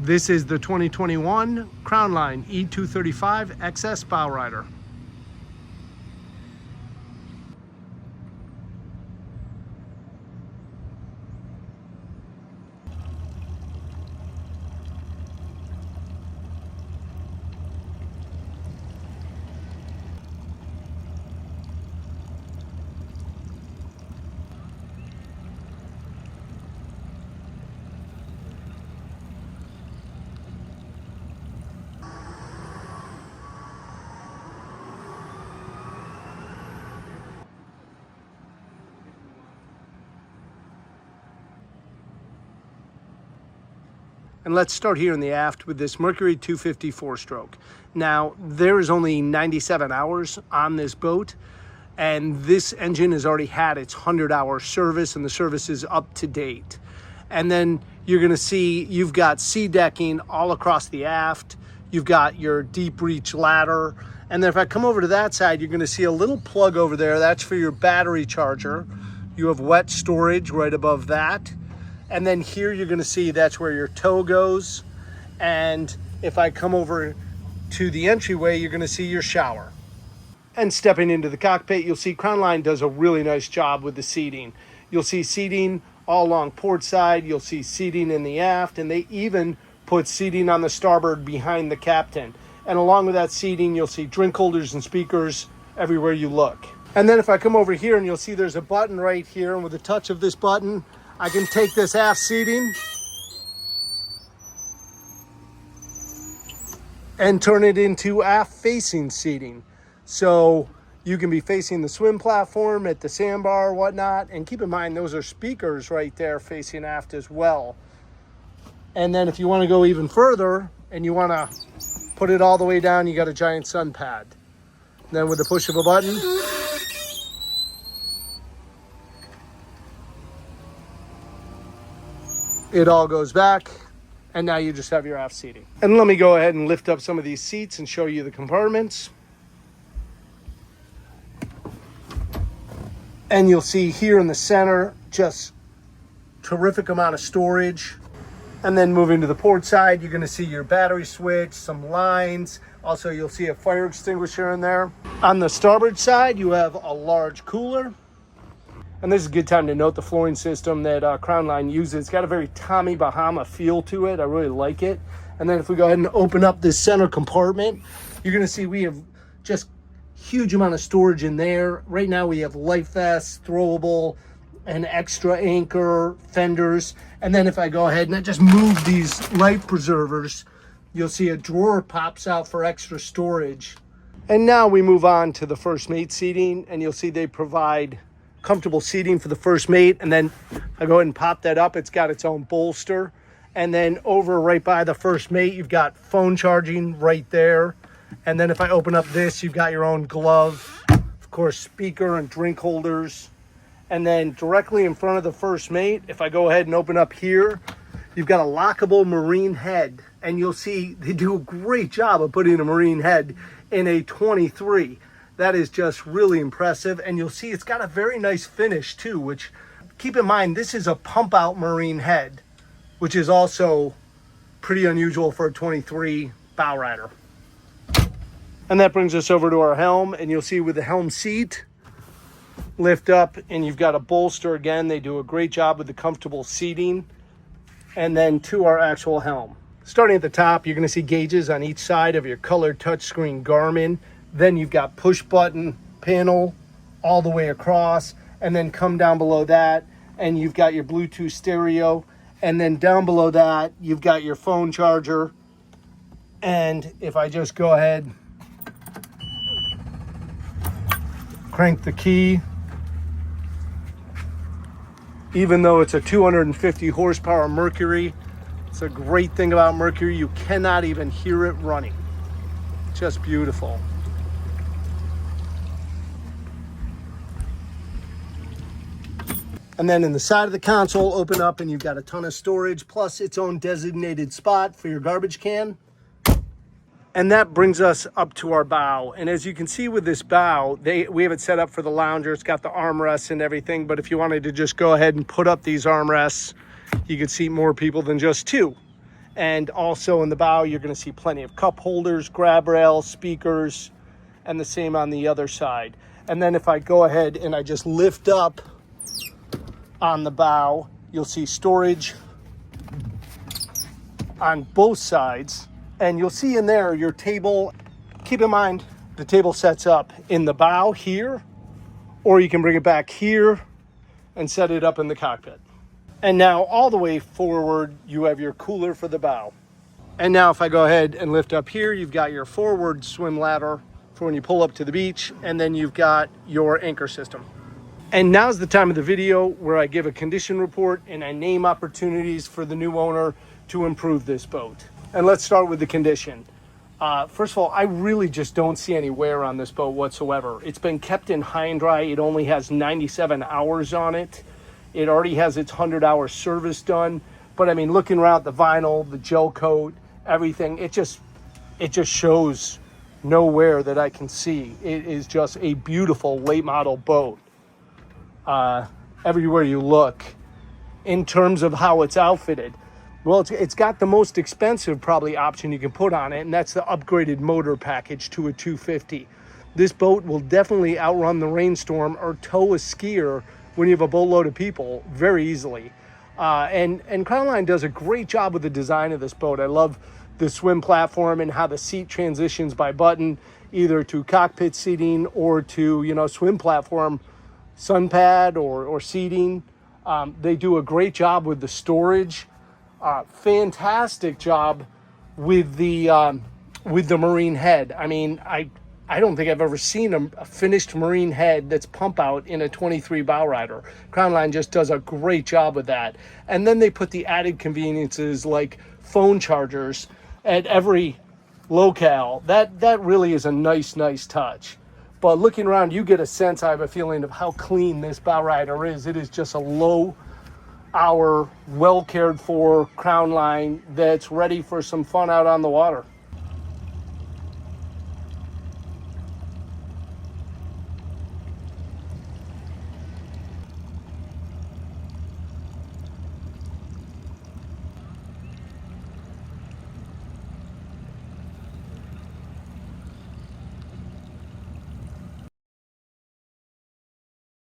This is the 2021 Crownline E235XS Bowrider. And let's start here in the aft with this Mercury 250 4-stroke. Now, there is only 97 hours on this boat, and this engine has already had its 100-hour service, and the service is up to date. And then you're gonna see you've got sea decking all across the aft, you've got your deep reach ladder, and then if I come over to that side, you're gonna see a little plug over there. That's for your battery charger. You have wet storage right above that. And then here you're gonna see that's where your tow goes. And if I come over to the entryway, you're gonna see your shower. And stepping into the cockpit, you'll see Crownline does a really nice job with the seating. You'll see seating all along port side, you'll see seating in the aft, and they even put seating on the starboard behind the captain. And along with that seating, you'll see drink holders and speakers everywhere you look. And then if I come over here, and you'll see there's a button right here, and with a touch of this button, I can take this aft seating and turn it into aft facing seating. So you can be facing the swim platform at the sandbar or whatnot. And keep in mind, those are speakers right there facing aft as well. And then if you want to go even further and you want to put it all the way down, you got a giant sun pad. Then with the push of a button, it all goes back, and now you just have your aft seating. And let me go ahead and lift up some of these seats and show you the compartments. And you'll see here in the center, just terrific amount of storage. And then moving to the port side, you're gonna see your battery switch, some lines. Also, you'll see a fire extinguisher in there. On the starboard side, you have a large cooler. And this is a good time to note the flooring system that Crownline uses. It's got a very Tommy Bahama feel to it. I really like it. And then if we go ahead and open up this center compartment, you're gonna see we have just huge amount of storage in there. Right now we have life vests, throwable, an extra anchor, fenders. And then if I go ahead and I just move these life preservers, you'll see a drawer pops out for extra storage. And now we move on to the first mate seating, and you'll see they provide comfortable seating for the first mate. And then I go ahead and pop that up, it's got its own bolster. And then over right by the first mate, you've got phone charging right there. And then if I open up this, you've got your own glove, of course, speaker and drink holders. And then directly in front of the first mate, if I go ahead and open up here, you've got a lockable marine head. And you'll see they do a great job of putting a marine head in a 23. That is just really impressive. And you'll see it's got a very nice finish too, which, keep in mind, this is a pump out marine head, which is also pretty unusual for a 23 Bowrider. And that brings us over to our helm, and you'll see with the helm seat, lift up, and you've got a bolster again. They do a great job with the comfortable seating. And then to our actual helm. Starting at the top, you're gonna see gauges on each side of your colored touchscreen Garmin. Then you've got push button panel all the way across, and then come down below that and you've got your Bluetooth stereo, and then down below that you've got your phone charger. And if I just go ahead, crank the key, even though it's a 250 horsepower Mercury, it's a great thing about Mercury, you cannot even hear it running. Just beautiful. And then in the side of the console, open up and you've got a ton of storage, plus its own designated spot for your garbage can. And that brings us up to our bow. And as you can see with this bow, we have it set up for the lounger. It's got the armrests and everything, but if you wanted to just go ahead and put up these armrests, you could seat more people than just two. And also in the bow, you're going to see plenty of cup holders, grab rails, speakers, and the same on the other side. And then if I go ahead and I just lift up on the bow, you'll see storage on both sides. And you'll see in there your table. Keep in mind, the table sets up in the bow here, or you can bring it back here and set it up in the cockpit. And now all the way forward, you have your cooler for the bow. And now if I go ahead and lift up here, you've got your forward swim ladder for when you pull up to the beach, and then you've got your anchor system. And now's the time of the video where I give a condition report and I name opportunities for the new owner to improve this boat. And let's start with the condition. First of all, I really just don't see any wear on this boat whatsoever. It's been kept in high and dry. It only has 97 hours on it. It already has its 100-hour service done. But I mean, looking around the vinyl, the gel coat, everything, it just shows no wear that I can see. It is just a beautiful late model boat. Everywhere you look. In terms of how it's outfitted, well, it's got the most expensive probably option you can put on it, and that's the upgraded motor package to a 250. This boat will definitely outrun the rainstorm or tow a skier when you have a boatload of people very easily. And Crownline does a great job with the design of this boat. I love the swim platform and how the seat transitions by button, either to cockpit seating or to, swim platform, sun pad or seating. They do a great job with the storage. Fantastic job with the marine head. I mean, I don't think I've ever seen a finished marine head that's pump out in a 23 Bowrider. Crownline just does a great job with that. And then they put the added conveniences like phone chargers at every locale. That really is a nice touch. But looking around, you get a sense, I have a feeling of how clean this Bowrider is. It is just a low-hour, well cared for Crownline that's ready for some fun out on the water.